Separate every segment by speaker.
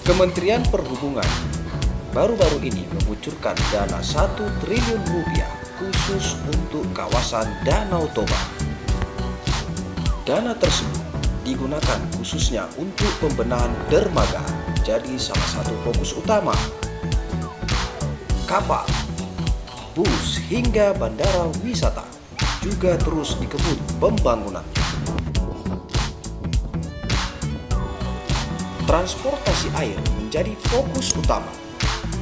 Speaker 1: Kementerian Perhubungan baru-baru ini mengucurkan dana 1 triliun rupiah khusus untuk kawasan Danau Toba. Dana tersebut digunakan khususnya untuk pembenahan dermaga, jadi salah satu fokus utama. Kapal, bus hingga bandara wisata juga terus dikebut pembangunan. Transportasi air menjadi fokus utama,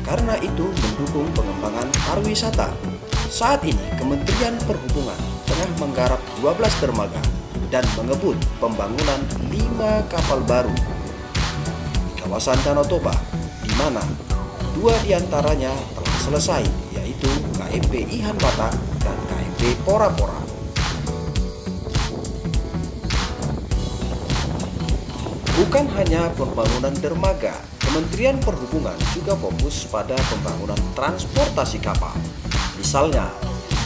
Speaker 1: karena itu mendukung pengembangan pariwisata. Saat ini Kementerian Perhubungan tengah menggarap 12 dermaga dan mengebut pembangunan 5 kapal baru di kawasan Danau Toba, di mana 2 diantaranya telah selesai, yaitu KMP Ihan Batak dan KMP Pora Pora. Bukan hanya pembangunan dermaga, Kementerian Perhubungan juga fokus pada pembangunan transportasi kapal. Misalnya,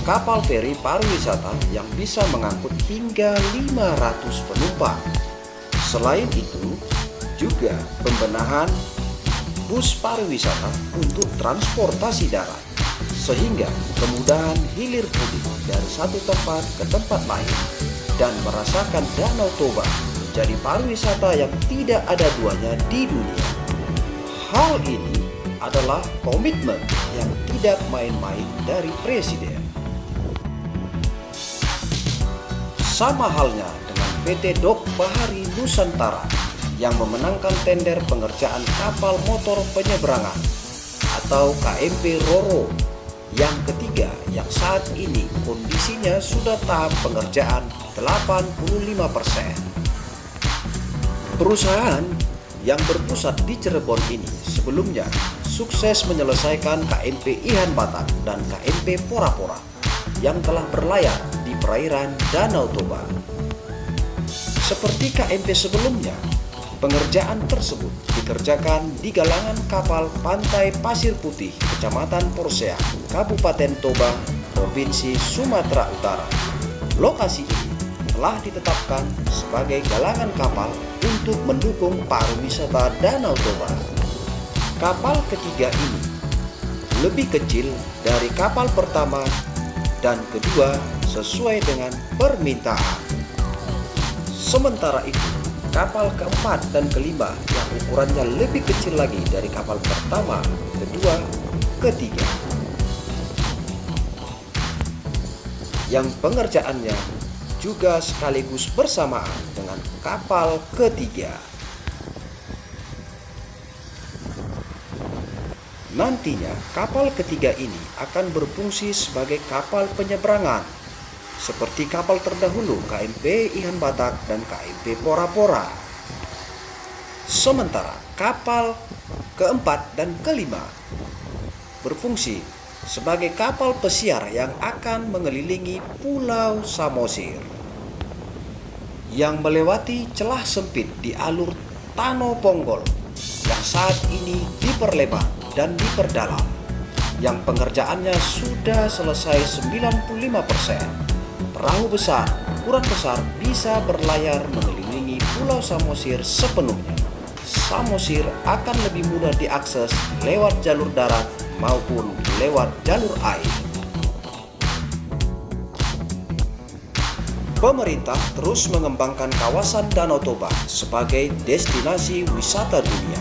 Speaker 1: kapal feri pariwisata yang bisa mengangkut hingga 500 penumpang. Selain itu, juga pembenahan bus pariwisata untuk transportasi darat, sehingga kemudahan hilir mudik dari satu tempat ke tempat lain dan merasakan Danau Toba jadi pariwisata yang tidak ada duanya di dunia. Hal ini adalah komitmen yang tidak main-main dari Presiden. Sama halnya dengan PT Dok Bahari Nusantara yang memenangkan tender pengerjaan kapal motor penyeberangan atau KMP Roro yang ketiga, yang saat ini kondisinya sudah tahap pengerjaan 85%. Perusahaan yang berpusat di Cirebon ini sebelumnya sukses menyelesaikan KMP Ihan Batak dan KMP Pora Pora yang telah berlayar di perairan Danau Toba. Seperti KMP sebelumnya, pengerjaan tersebut dikerjakan di galangan kapal Pantai Pasir Putih, Kecamatan Porsea, Kabupaten Toba, Provinsi Sumatera Utara. Lokasi ini telah ditetapkan sebagai galangan kapal untuk mendukung pariwisata Danau Toba. Kapal ketiga ini lebih kecil dari kapal pertama dan kedua sesuai dengan permintaan. Sementara itu, kapal keempat dan kelima yang ukurannya lebih kecil lagi dari kapal pertama, kedua, ketiga, yang pengerjaannya juga sekaligus bersamaan dengan kapal ketiga. Nantinya kapal ketiga ini akan berfungsi sebagai kapal penyeberangan seperti kapal terdahulu KMP Ihan Batak dan KMP Pora Pora. Sementara kapal keempat dan kelima berfungsi sebagai kapal pesiar yang akan mengelilingi Pulau Samosir yang melewati celah sempit di alur Tano Ponggol yang saat ini diperlebar dan diperdalam, yang pengerjaannya sudah selesai 95%. Perahu besar, ukuran besar bisa berlayar mengelilingi Pulau Samosir sepenuhnya. Samosir akan lebih mudah diakses lewat jalur darat maupun lewat jalur air. Pemerintah terus mengembangkan kawasan Danau Toba sebagai destinasi wisata dunia.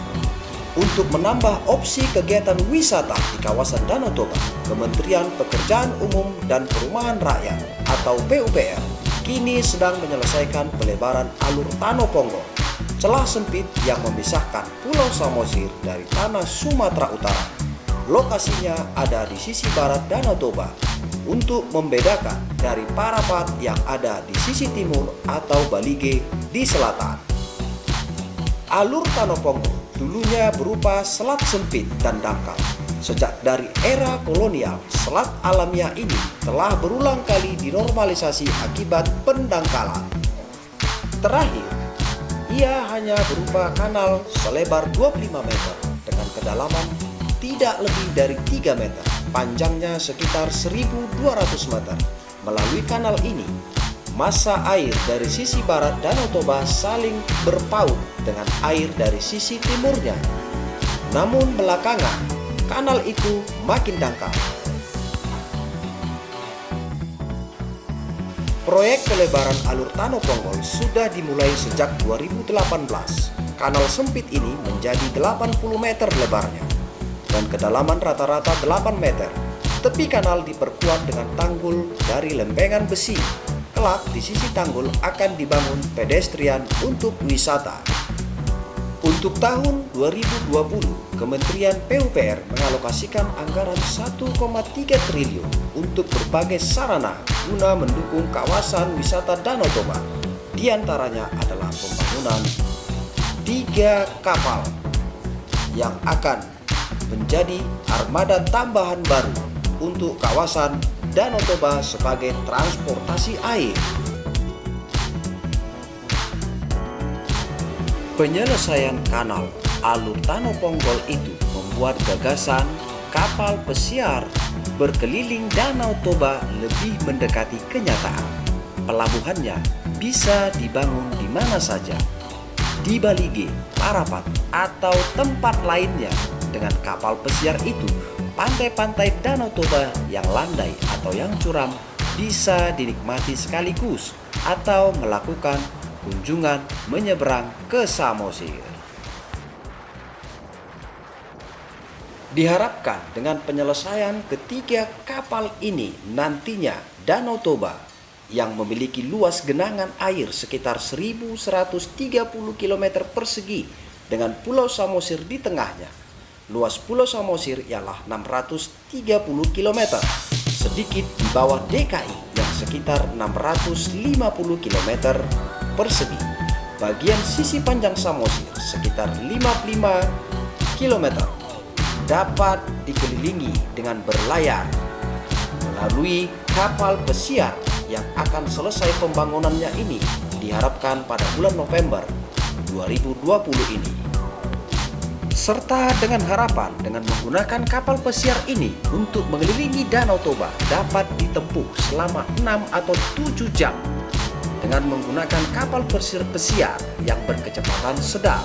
Speaker 1: Untuk menambah opsi kegiatan wisata di kawasan Danau Toba, Kementerian Pekerjaan Umum dan Perumahan Rakyat atau PUPR kini sedang menyelesaikan pelebaran alur Tano Ponggol, celah sempit yang memisahkan Pulau Samosir dari tanah Sumatera Utara. Lokasinya ada di sisi barat Danau Toba untuk membedakan dari Parapat yang ada di sisi timur atau Balige di selatan. Alur Tano Ponggol dulunya berupa selat sempit dan dangkal. Sejak dari era kolonial, selat alamiah ini telah berulang kali dinormalisasi akibat pendangkalan. Terakhir, ia hanya berupa kanal selebar 25 meter dengan kedalaman tidak lebih dari 3 meter, panjangnya sekitar 1.200 meter. Melalui kanal ini, massa air dari sisi barat Danau Toba saling berpaut dengan air dari sisi timurnya. Namun belakangan, kanal itu makin dangkal. Proyek pelebaran alur Tano Ponggol sudah dimulai sejak 2018. Kanal sempit ini menjadi 80 meter lebarnya dan kedalaman rata-rata 8 meter. Tepi kanal diperkuat dengan tanggul dari lempengan besi. Kelak di sisi tanggul akan dibangun pedestrian untuk wisata. Untuk tahun 2020, Kementerian PUPR mengalokasikan anggaran 1,3 triliun untuk berbagai sarana guna mendukung kawasan wisata Danau Toba. Di antaranya adalah pembangunan 3 kapal yang akan menjadi armada tambahan baru untuk kawasan Danau Toba sebagai transportasi air. Penyelesaian kanal alur Tano Ponggol itu membuat gagasan kapal pesiar berkeliling Danau Toba lebih mendekati kenyataan. Pelabuhannya bisa dibangun di mana saja, di Balige, Parapat, atau tempat lainnya. Dengan kapal pesiar itu, pantai-pantai Danau Toba yang landai atau yang curam bisa dinikmati sekaligus atau melakukan kunjungan menyeberang ke Samosir. Diharapkan dengan penyelesaian ketiga kapal ini nantinya Danau Toba yang memiliki luas genangan air sekitar 1.130 km persegi dengan Pulau Samosir di tengahnya. Luas Pulau Samosir ialah 630 km, sedikit di bawah DKI yang sekitar 650 km persegi. Bagian sisi panjang Samosir sekitar 55 km dapat dikelilingi dengan berlayar melalui kapal pesiar yang akan selesai pembangunannya ini diharapkan pada bulan November 2020 ini. Serta dengan harapan dengan menggunakan kapal pesiar ini untuk mengelilingi Danau Toba dapat ditempuh selama 6 atau 7 jam dengan menggunakan kapal pesiar yang berkecepatan sedang.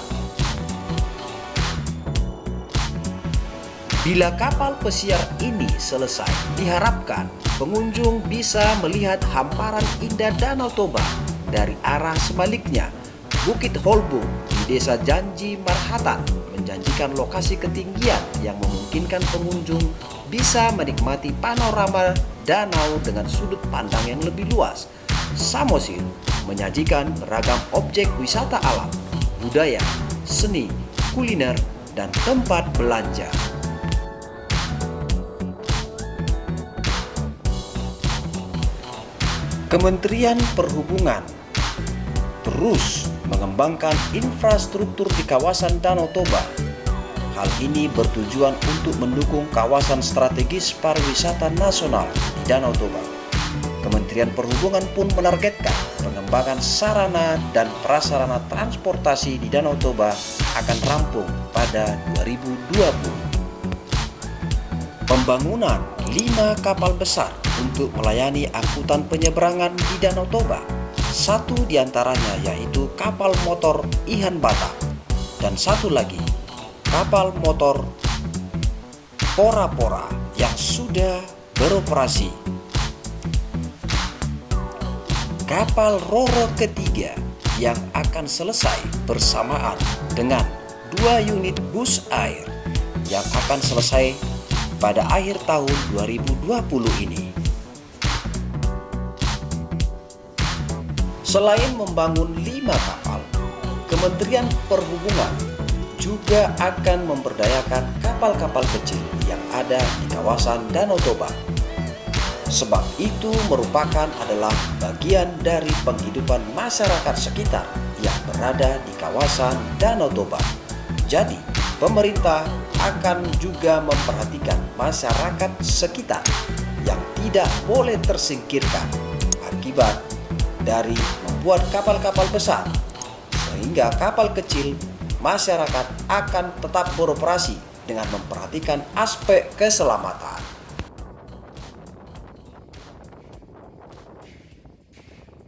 Speaker 1: Bila kapal pesiar ini selesai, diharapkan pengunjung bisa melihat hamparan indah Danau Toba dari arah sebaliknya. Bukit Holbung di Desa Janji Marhatan menjanjikan lokasi ketinggian yang memungkinkan pengunjung bisa menikmati panorama danau dengan sudut pandang yang lebih luas. Samosir menyajikan beragam objek wisata alam, budaya, seni, kuliner, dan tempat belanja. Kementerian Perhubungan terus mengembangkan infrastruktur di kawasan Danau Toba. Hal ini bertujuan untuk mendukung kawasan strategis pariwisata nasional di Danau Toba. Kementerian Perhubungan pun menargetkan pengembangan sarana dan prasarana transportasi di Danau Toba akan rampung pada 2020. Pembangunan 5 kapal besar untuk melayani angkutan penyeberangan di Danau Toba. Satu diantaranya yaitu kapal motor Ihan Batak dan satu lagi kapal motor Pora-Pora yang sudah beroperasi. Kapal Roro ketiga yang akan selesai bersamaan dengan 2 unit bus air yang akan selesai pada akhir tahun 2020 ini. Selain membangun 5 kapal, Kementerian Perhubungan juga akan memberdayakan kapal-kapal kecil yang ada di kawasan Danau Toba. Sebab itu merupakan adalah bagian dari penghidupan masyarakat sekitar yang berada di kawasan Danau Toba. Jadi, pemerintah akan juga memperhatikan masyarakat sekitar yang tidak boleh tersingkirkan akibat dari membuat kapal-kapal besar, sehingga kapal kecil masyarakat akan tetap beroperasi dengan memperhatikan aspek keselamatan.